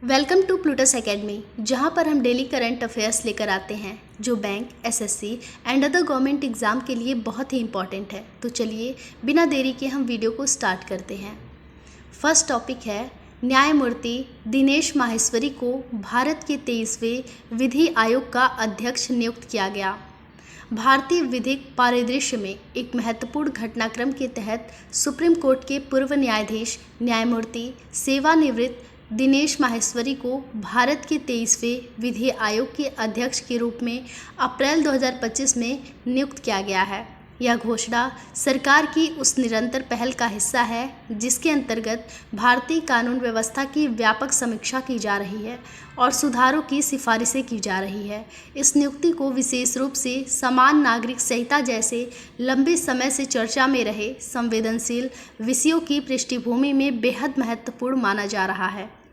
Welcome to Plutus academy, जहां पर हम डेली करंट अफेयर्स लेकर आते हैं जो bank, SSC and other government exam के लिए बहुत ही इंपॉर्टेंट है। तो चलिए बिना देरी के हम वीडियो को स्टार्ट करते हैं। फर्स्ट टॉपिक है, न्यायमूर्ति दिनेश माहेश्वरी को भारत के 23वें विधि आयोग का अध्यक्ष नियुक्त किया गया। भारतीय विधिक परिदृश्य में एक महत्वपूर्ण घटनाक्रम के तहत सुप्रीम कोर्ट के पूर्व न्यायाधीश न्यायमूर्ति सेवानिवृत्त दिनेश माहेश्वरी को भारत के 23वें विधि आयोग के अध्यक्ष के रूप में अप्रैल 2025 में नियुक्त किया गया है। यह घोषणा सरकार की उस निरंतर पहल का हिस्सा है जिसके अंतर्गत भारतीय कानून व्यवस्था की व्यापक समीक्षा की जा रही है और सुधारों की सिफारिशें की जा रही है। इस नियुक्ति को विशेष रूप से समान नागरिक संहिता जैसे लंबे समय से चर्चा में रहे संवेदनशील विषयों की पृष्ठभूमि में बेहद महत्वपूर्ण माना जा रहा है।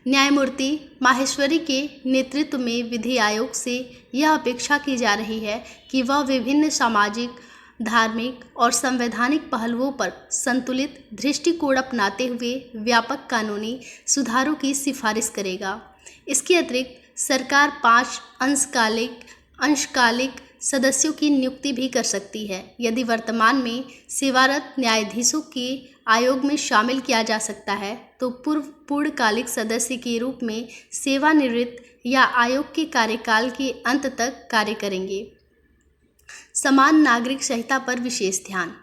न्यायमूर्ति माहेश्वरी के नेतृत्व में विधि आयोग से यह अपेक्षा की जा रही है कि वह विभिन्न सामाजिक, धार्मिक और संवैधानिक पहलुओं पर संतुलित दृष्टिकोण अपनाते हुए व्यापक कानूनी सुधारों की सिफारिश करेगा। इसके अतिरिक्त सरकार 5 अंशकालिक सदस्यों की नियुक्ति भी कर सकती है। यदि वर्तमान में सेवारत न्यायाधीशों के आयोग में शामिल किया जा सकता है तो पूर्णकालिक सदस्य के रूप में सेवानिवृत्त या आयोग के कार्यकाल के अंत तक कार्य करेंगे। समान नागरिक संहिता पर विशेष ध्यान।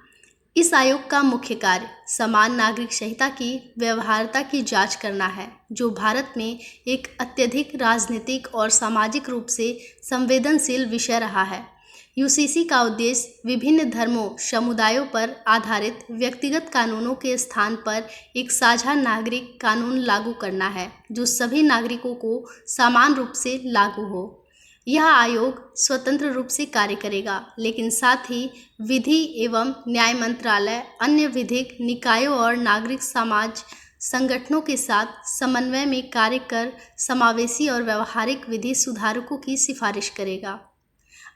इस आयोग का मुख्य कार्य समान नागरिक संहिता की व्यवहार्यता की जांच करना है, जो भारत में एक अत्यधिक राजनीतिक और सामाजिक रूप से संवेदनशील विषय रहा है। यूसीसी का उद्देश्य विभिन्न धर्मों, समुदायों पर आधारित व्यक्तिगत कानूनों के स्थान पर एक साझा नागरिक कानून लागू करना है, जो सभी नागरिकों को समान रूप से लागू हो। यह आयोग स्वतंत्र रूप से कार्य करेगा, लेकिन साथ ही विधि एवं न्याय मंत्रालय, अन्य विधिक निकायों और नागरिक समाज संगठनों के साथ समन्वय में कार्य कर समावेशी और व्यवहारिक विधि सुधारकों की सिफारिश करेगा।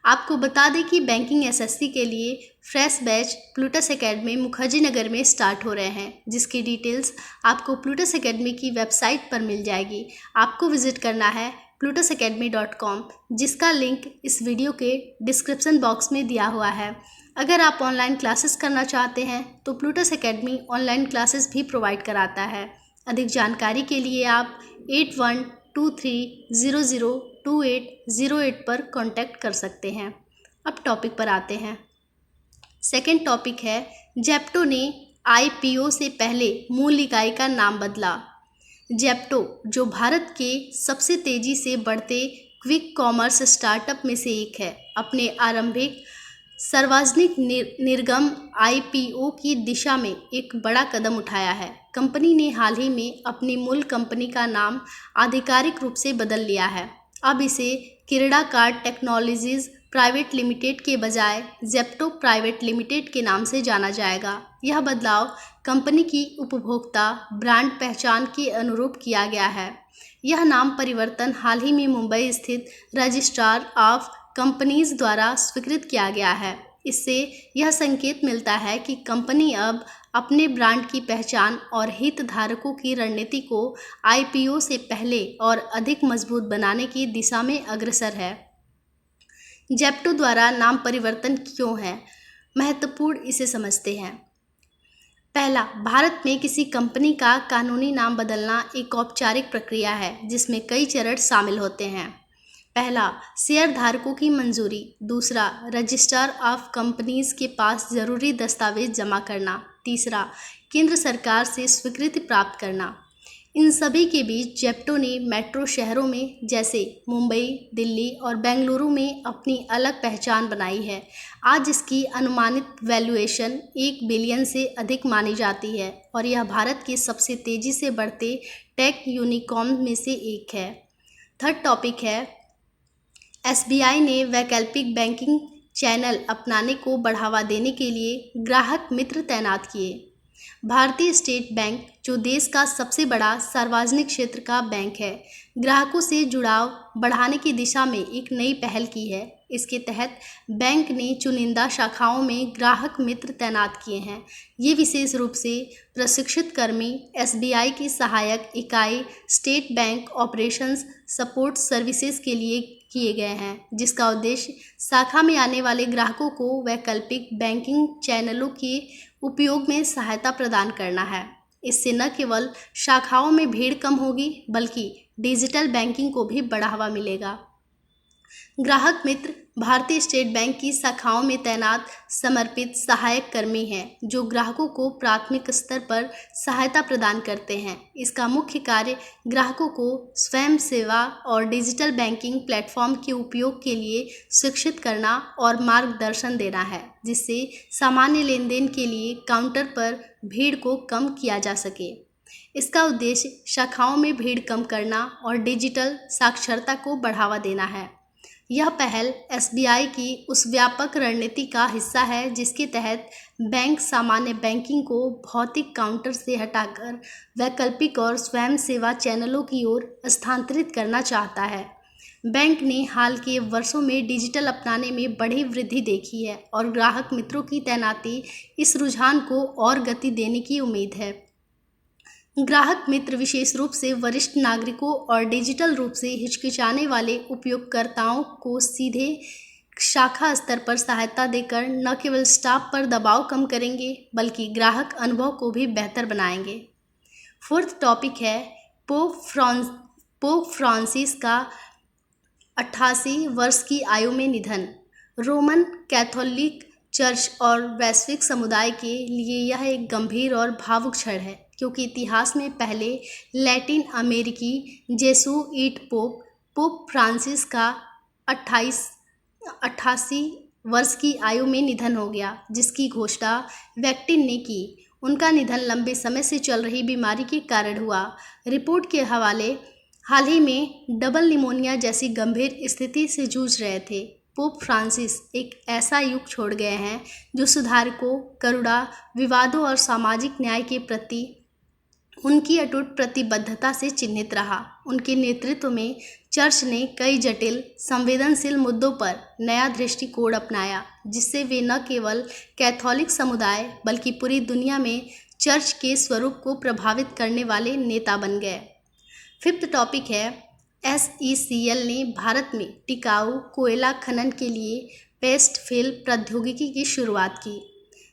आपको बता दें कि बैंकिंग एसएससी के लिए fresh batch Plutus academy Mukherjee Nagar में स्टार्ट हो रहे हैं, जिसकी डिटेल्स आपको प्लूटस एकेडमी की वेबसाइट पर मिल जाएगी। आपको विजिट करना है plutusacademy.com, जिसका लिंक इस वीडियो के डिस्क्रिप्शन बॉक्स में दिया हुआ है। अगर आप ऑनलाइन क्लासेस करना चाहते हैं तो प्लूटस एकेडमी ऑनलाइन क्लासेस भी प्रोवाइड कराता है। अधिक जानकारी के लिए आप 8123002808 पर कांटेक्ट कर सकते हैं। अब टॉपिक पर आते हैं। सेकेंड टॉपिक है, जेप्टो ने आईपीओ से पहले मूल इकाई का नाम बदला। जेप्टो, जो भारत के सबसे तेज़ी से बढ़ते क्विक कॉमर्स स्टार्टअप में से एक है, अपने आरंभिक सार्वजनिक निर्गम आईपीओ की दिशा में एक बड़ा कदम उठाया है। कंपनी ने हाल ही में अपनी मूल कंपनी का नाम आधिकारिक रूप से बदल लिया है। अब इसे किरडा कार्ड टेक्नोलॉजीज प्राइवेट लिमिटेड के बजाय जेप्टो प्राइवेट लिमिटेड के नाम से जाना जाएगा। यह बदलाव कंपनी की उपभोक्ता ब्रांड पहचान के अनुरूप किया गया है। यह नाम परिवर्तन हाल ही में मुंबई स्थित रजिस्ट्रार ऑफ कंपनीज द्वारा स्वीकृत किया गया है। इससे यह संकेत मिलता है कि कंपनी अब अपने ब्रांड की पहचान और हितधारकों की रणनीति को आईपीओ से पहले और अधिक मजबूत बनाने की दिशा में अग्रसर है। जेप्टो द्वारा नाम परिवर्तन क्यों है महत्वपूर्ण, इसे समझते हैं। पहला, भारत में किसी कंपनी का कानूनी नाम बदलना एक औपचारिक प्रक्रिया है जिसमें कई चरण शामिल होते हैं। पहला, शेयर धारकों की मंजूरी। दूसरा, रजिस्ट्रार ऑफ कंपनीज के पास जरूरी दस्तावेज जमा करना। तीसरा, केंद्र सरकार से स्वीकृति प्राप्त करना। इन सभी के बीच जेप्टो ने मेट्रो शहरों में जैसे मुंबई, दिल्ली और बेंगलुरु में अपनी अलग पहचान बनाई है। आज इसकी अनुमानित वैल्यूएशन 1 बिलियन से अधिक मानी जाती है और यह भारत के सबसे तेज़ी से बढ़ते टेक यूनिकॉर्न में से एक है। थर्ड टॉपिक है, एसबीआई ने वैकल्पिक बैंकिंग चैनल अपनाने को बढ़ावा देने के लिए ग्राहक मित्र तैनात किए। भारतीय स्टेट बैंक, जो देश का सबसे बड़ा सार्वजनिक क्षेत्र का बैंक है, ग्राहकों से जुड़ाव बढ़ाने की दिशा में एक नई पहल की है। इसके तहत बैंक ने चुनिंदा शाखाओं में ग्राहक मित्र तैनात किए हैं। ये विशेष रूप से प्रशिक्षित कर्मी एसबीआई की सहायक इकाई state bank operations support services के लिए किए गए हैं, जिसका उद्देश्य शाखा में आने वाले ग्राहकों को वैकल्पिक बैंकिंग चैनलों के उपयोग में सहायता प्रदान करना है। इससे न केवल शाखाओं में भीड़ कम होगी बल्कि डिजिटल बैंकिंग को भी बढ़ावा मिलेगा। ग्राहक मित्र भारतीय स्टेट बैंक की शाखाओं में तैनात समर्पित सहायक कर्मी हैं जो ग्राहकों को प्राथमिक स्तर पर सहायता प्रदान करते हैं। इसका मुख्य कार्य ग्राहकों को स्वयं सेवा और डिजिटल बैंकिंग प्लेटफॉर्म के उपयोग के लिए शिक्षित करना और मार्गदर्शन देना है, जिससे सामान्य लेन देन के लिए काउंटर पर भीड़ को कम किया जा सके। इसका उद्देश्य शाखाओं में भीड़ कम करना और डिजिटल साक्षरता को बढ़ावा देना है। यह पहल एसबीआई की उस व्यापक रणनीति का हिस्सा है जिसके तहत बैंक सामान्य बैंकिंग को भौतिक काउंटर से हटाकर वैकल्पिक और स्वयं सेवा चैनलों की ओर स्थानांतरित करना चाहता है। बैंक ने हाल के वर्षों में डिजिटल अपनाने में बड़ी वृद्धि देखी है और ग्राहक मित्रों की तैनाती इस रुझान को और गति देने की उम्मीद है। ग्राहक मित्र विशेष रूप से वरिष्ठ नागरिकों और डिजिटल रूप से हिचकिचाने वाले उपयोगकर्ताओं को सीधे शाखा स्तर पर सहायता देकर न केवल स्टाफ पर दबाव कम करेंगे बल्कि ग्राहक अनुभव को भी बेहतर बनाएंगे। फोर्थ टॉपिक है पोप फ्रांसिस का 88 वर्ष की आयु में निधन। रोमन कैथोलिक चर्च और वैश्विक समुदाय के लिए यह एक गंभीर और भावुक क्षण है, क्योंकि इतिहास में पहले लैटिन अमेरिकी जेसुइट पोप फ्रांसिस का 88 वर्ष की आयु में निधन हो गया, जिसकी घोषणा वैटिकन ने की। उनका निधन लंबे समय से चल रही बीमारी के कारण हुआ। रिपोर्ट के हवाले हाल ही में डबल निमोनिया जैसी गंभीर स्थिति से जूझ रहे थे। पोप फ्रांसिस एक ऐसा युग छोड़ गए हैं जो सुधारकों, करुणा, विवादों और सामाजिक न्याय के प्रति उनकी अटूट प्रतिबद्धता से चिन्हित रहा। उनके नेतृत्व में चर्च ने कई जटिल, संवेदनशील मुद्दों पर नया दृष्टिकोण अपनाया, जिससे वे न केवल कैथोलिक समुदाय बल्कि पूरी दुनिया में चर्च के स्वरूप को प्रभावित करने वाले नेता बन गए। फिफ्थ टॉपिक है SECL ने भारत में टिकाऊ कोयला खनन के लिए पेस्ट फिल प्रौद्योगिकी की शुरुआत की।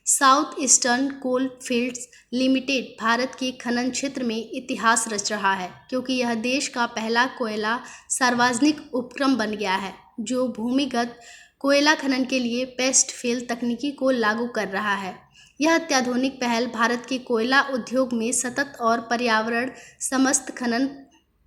साउथ ईस्टर्न कोल फील्ड्स लिमिटेड भारत के खनन क्षेत्र में इतिहास रच रहा है, क्योंकि यह देश का पहला कोयला सार्वजनिक उपक्रम बन गया है जो भूमिगत कोयला खनन के लिए पेस्ट फिल तकनीकी को लागू कर रहा है। यह अत्याधुनिक पहल भारत के कोयला उद्योग में सतत और पर्यावरण समस्त खनन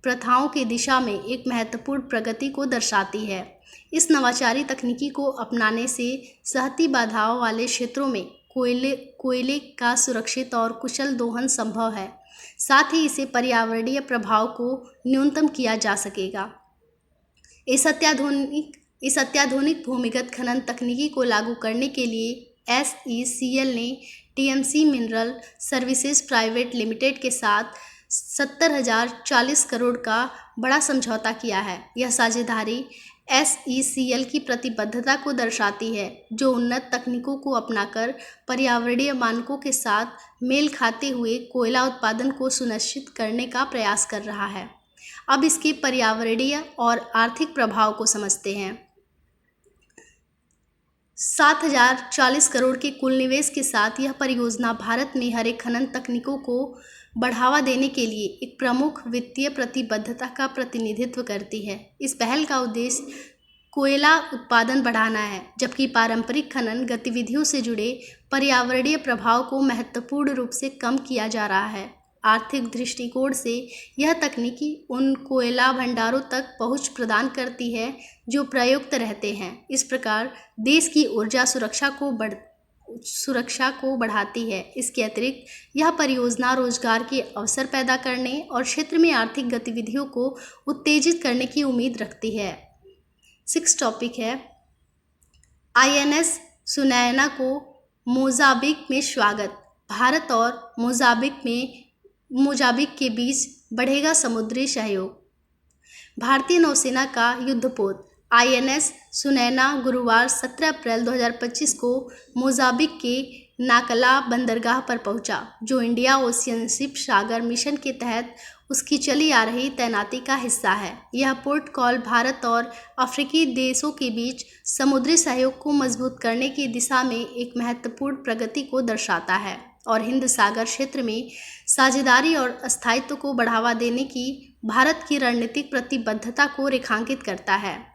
प्रथाओं की दिशा में एक महत्वपूर्ण प्रगति को दर्शाती है। इस नवाचारी तकनीकी को अपनाने से सहती बाधाओं वाले क्षेत्रों में कोयले का सुरक्षित और कुशल दोहन संभव है। साथ ही इसे पर्यावरणीय प्रभाव को न्यूनतम किया जा सकेगा। इस अत्याधुनिक भूमिगत खनन तकनीकी को लागू करने के लिए SECL ने TMC mineral services private limited के साथ 70,040 करोड़ का बड़ा समझौता किया है। यह साझेदारी SECL की प्रतिबद्धता को दर्शाती है, जो उन्नत तकनीकों को अपनाकर पर्यावरणीय मानकों के साथ मेल खाते हुए कोयला उत्पादन को सुनिश्चित करने का प्रयास कर रहा है। अब इसके पर्यावरणीय और आर्थिक प्रभाव को समझते हैं। 7,040 करोड़ के कुल निवेश के साथ यह परियोजना भारत में हरे खनन तकनीकों को बढ़ावा देने के लिए एक प्रमुख वित्तीय प्रतिबद्धता का प्रतिनिधित्व करती है। इस पहल का उद्देश्य कोयला उत्पादन बढ़ाना है, जबकि पारंपरिक खनन गतिविधियों से जुड़े पर्यावरणीय प्रभाव को महत्वपूर्ण रूप से कम किया जा रहा है। आर्थिक दृष्टिकोण से यह तकनीकी उन कोयला भंडारों तक पहुंच प्रदान करती है जो प्रयुक्त रहते हैं। इस प्रकार देश की ऊर्जा सुरक्षा को बढ़ाती है। इसके अतिरिक्त यह परियोजना रोजगार के अवसर पैदा करने और क्षेत्र में आर्थिक गतिविधियों को उत्तेजित करने की उम्मीद रखती है। 6 टॉपिक है INS सुनैना को मोजाम्बिक में स्वागत। भारत और मोजाम्बिक के बीच बढ़ेगा समुद्री सहयोग। भारतीय नौसेना का युद्धपोत INS सुनैना गुरुवार 17 अप्रैल 2025 को मोजाम्बिक के नाकला बंदरगाह पर पहुंचा, जो इंडिया ओशियन शिप सागर मिशन के तहत उसकी चली आ रही तैनाती का हिस्सा है। यह पोर्ट कॉल भारत और अफ्रीकी देशों के बीच समुद्री सहयोग को मजबूत करने की दिशा में एक महत्वपूर्ण प्रगति को दर्शाता है और हिंद सागर क्षेत्र में साझेदारी और स्थायित्व को बढ़ावा देने की भारत की रणनीतिक प्रतिबद्धता को रेखांकित करता है।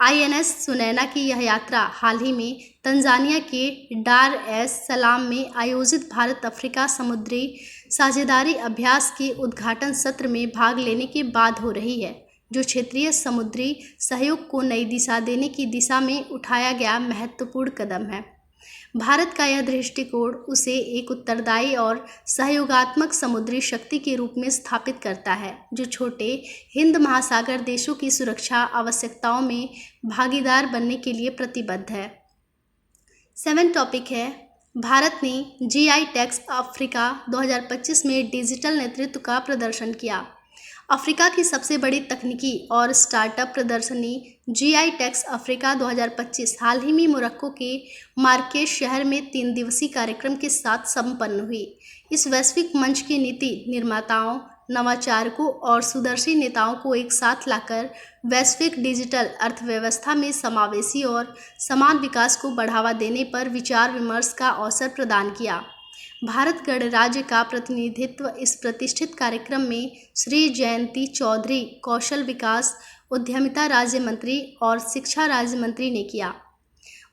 INS सुनैना की यह यात्रा हाल ही में तंजानिया के डार एस सलाम में आयोजित भारत अफ्रीका समुद्री साझेदारी अभ्यास के उद्घाटन सत्र में भाग लेने के बाद हो रही है, जो क्षेत्रीय समुद्री सहयोग को नई दिशा देने की दिशा में उठाया गया महत्वपूर्ण कदम है। भारत का यह दृष्टिकोण उसे एक उत्तरदायी और सहयोगात्मक समुद्री शक्ति के रूप में स्थापित करता है, जो छोटे हिंद महासागर देशों की सुरक्षा आवश्यकताओं में भागीदार बनने के लिए प्रतिबद्ध है। 7 टॉपिक है, भारत ने GI टेक्स अफ्रीका 2025 में डिजिटल नेतृत्व का प्रदर्शन किया। अफ्रीका की सबसे बड़ी तकनीकी और स्टार्टअप प्रदर्शनी GI टेक्स अफ्रीका 2025 हाल ही में मोरक्को के मार्रेकेश शहर में 3 दिवसीय कार्यक्रम के साथ संपन्न हुई। इस वैश्विक मंच की नीति निर्माताओं, नवाचारकों और सुदर्शी नेताओं को एक साथ लाकर वैश्विक डिजिटल अर्थव्यवस्था में समावेशी और समान विकास को बढ़ावा देने पर विचार विमर्श का अवसर प्रदान किया। भारत गणराज्य का प्रतिनिधित्व इस प्रतिष्ठित कार्यक्रम में श्री जयंती चौधरी, कौशल विकास, उद्यमिता राज्य मंत्री और शिक्षा राज्य मंत्री ने किया।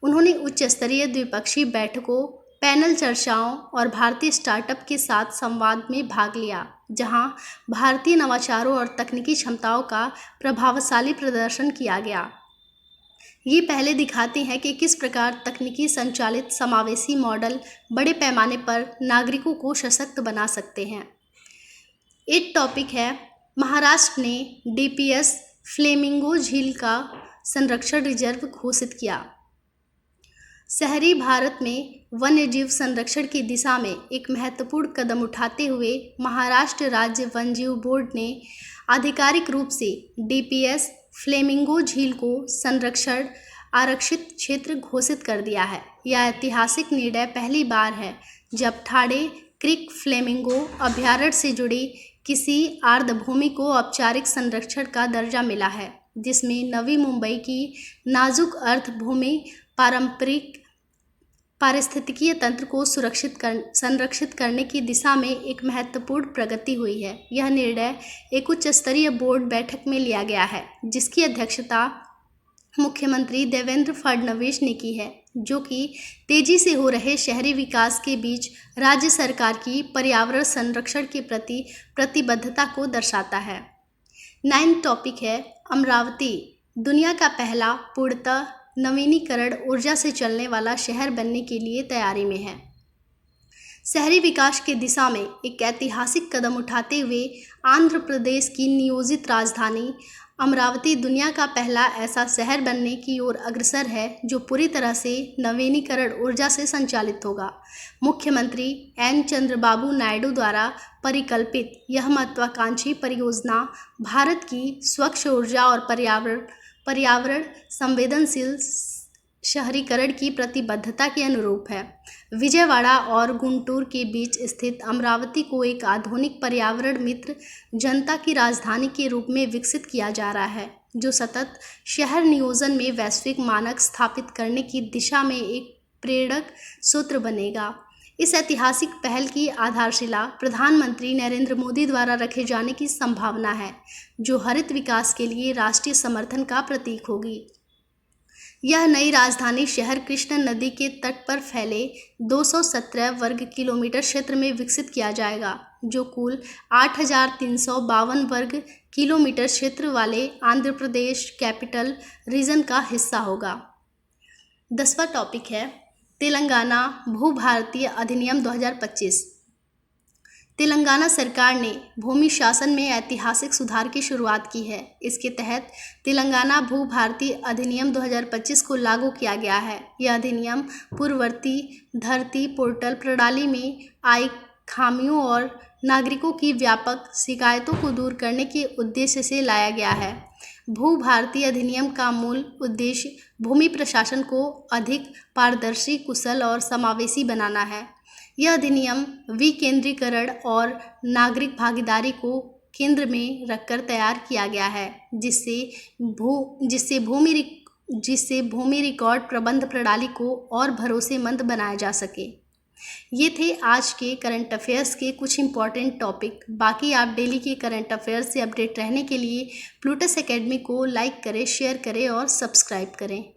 उन्होंने उच्च स्तरीय द्विपक्षीय बैठकों, पैनल चर्चाओं और भारतीय स्टार्टअप के साथ संवाद में भाग लिया, जहां भारतीय नवाचारों और तकनीकी क्षमताओं का प्रभावशाली प्रदर्शन किया गया। ये पहले दिखाते हैं कि किस प्रकार तकनीकी संचालित समावेशी मॉडल बड़े पैमाने पर नागरिकों को सशक्त बना सकते हैं। 8 टॉपिक है, महाराष्ट्र ने DPS फ्लेमिंगो झील का संरक्षण रिजर्व घोषित किया। शहरी भारत में वन्यजीव संरक्षण की दिशा में एक महत्वपूर्ण कदम उठाते हुए महाराष्ट्र राज्य वन्यजीव बोर्ड ने आधिकारिक रूप से DPS फ्लेमिंगो झील को संरक्षण आरक्षित क्षेत्र घोषित कर दिया है। यह ऐतिहासिक निर्णय पहली बार है जब ठाडे क्रीक फ्लेमिंगो अभयारण्य से जुड़ी किसी आर्द्रभूमि को औपचारिक संरक्षण का दर्जा मिला है, जिसमें नवी मुंबई की नाजुक अर्धभूमि पारंपरिक पारिस्थितिकीय तंत्र को संरक्षित करने की दिशा में एक महत्वपूर्ण प्रगति हुई है। यह निर्णय एक उच्च स्तरीय बोर्ड बैठक में लिया गया है, जिसकी अध्यक्षता मुख्यमंत्री देवेंद्र फडणवीस ने की है, जो कि तेजी से हो रहे शहरी विकास के बीच राज्य सरकार की पर्यावरण संरक्षण के प्रति प्रतिबद्धता को दर्शाता है। 9 टॉपिक है, अमरावती दुनिया का पहला पूर्णतः नवीनीकरण ऊर्जा से चलने वाला शहर बनने के लिए तैयारी में है। शहरी विकास की दिशा में एक ऐतिहासिक कदम उठाते हुए आंध्र प्रदेश की नियोजित राजधानी अमरावती दुनिया का पहला ऐसा शहर बनने की ओर अग्रसर है जो पूरी तरह से नवीनीकरण ऊर्जा से संचालित होगा। मुख्यमंत्री N चंद्रबाबू नायडू द्वारा परिकल्पित यह महत्वाकांक्षी परियोजना भारत की स्वच्छ ऊर्जा और पर्यावरण संवेदनशील शहरीकरण की प्रतिबद्धता के अनुरूप है। विजयवाड़ा और गुंटूर के बीच स्थित अमरावती को एक आधुनिक पर्यावरण मित्र जनता की राजधानी के रूप में विकसित किया जा रहा है, जो सतत शहर नियोजन में वैश्विक मानक स्थापित करने की दिशा में एक प्रेरक सूत्र बनेगा। इस ऐतिहासिक पहल की आधारशिला प्रधानमंत्री नरेंद्र मोदी द्वारा रखे जाने की संभावना है, जो हरित विकास के लिए राष्ट्रीय समर्थन का प्रतीक होगी। यह नई राजधानी शहर कृष्णा नदी के तट पर फैले 217 वर्ग किलोमीटर क्षेत्र में विकसित किया जाएगा, जो कुल 8,352 वर्ग किलोमीटर क्षेत्र वाले आंध्र प्रदेश कैपिटल रीजन का हिस्सा होगा। 10वां टॉपिक है, तेलंगाना भू-भारतीय अधिनियम 2025। तेलंगाना सरकार ने भूमि शासन में ऐतिहासिक सुधार की शुरुआत की है। इसके तहत तेलंगाना भू-भारतीय अधिनियम 2025 को लागू किया गया है। यह अधिनियम पूर्ववर्ती धरती पोर्टल प्रणाली में आई खामियों और नागरिकों की व्यापक शिकायतों को दूर करने के उद्देश्य से लाया गया है। भू भारती अधिनियम का मूल उद्देश्य भूमि प्रशासन को अधिक पारदर्शी, कुशल और समावेशी बनाना है। यह अधिनियम विकेंद्रीकरण और नागरिक भागीदारी को केंद्र में रखकर तैयार किया गया है, जिससे भूमि रिकॉर्ड प्रबंध प्रणाली को और भरोसेमंद बनाया जा सके। ये थे आज के करंट अफेयर्स के कुछ इंपॉर्टेंट टॉपिक। बाकी आप डेली के करंट अफेयर्स से अपडेट रहने के लिए प्लूटस एकेडमी को लाइक करें, शेयर करें और सब्सक्राइब करें।